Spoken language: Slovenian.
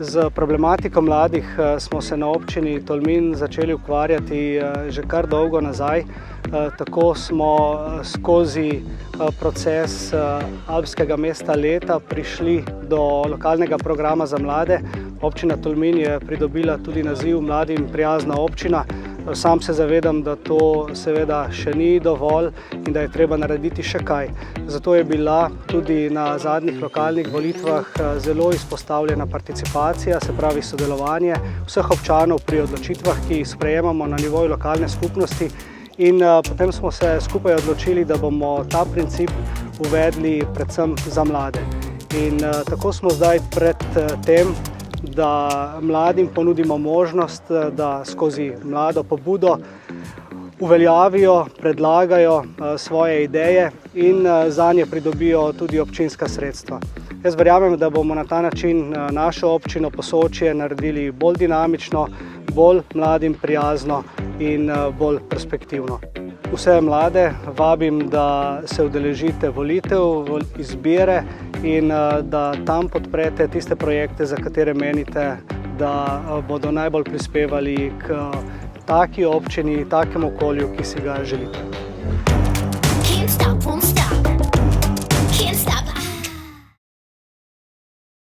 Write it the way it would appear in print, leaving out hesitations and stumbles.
Z problematiko mladih smo se na občini Tolmin začeli ukvarjati že kar dolgo nazaj. Tako smo skozi proces Alpskega mesta leta prišli do lokalnega programa za mlade. Občina Tolmin je pridobila tudi naziv Mladim prijazna občina. Sam se zavedam, da to seveda še ni dovolj in da je treba narediti še kaj. Zato je bila tudi na zadnjih lokalnih volitvah zelo izpostavljena participacija, se pravi sodelovanje vseh občanov pri odločitvah, ki jih sprejemamo na nivoju lokalne skupnosti. In potem smo se skupaj odločili, da bomo ta princip uvedli predvsem za mlade. In tako smo zdaj pred tem, da mladim ponudimo možnost, da skozi mlado pobudo uveljavijo, predlagajo svoje ideje in zanje pridobijo tudi občinska sredstva. Jaz verjamem, da bomo na ta način našo občino Posočje naredili bolj dinamično, bolj mladim prijazno in bolj perspektivno. Vse mlade vabim, da se udeležite volitev, izbire in da tam podprete tiste projekte, za katere menite, da bodo najbolj prispevali k taki občini, takemu okolju, ki si ga želite.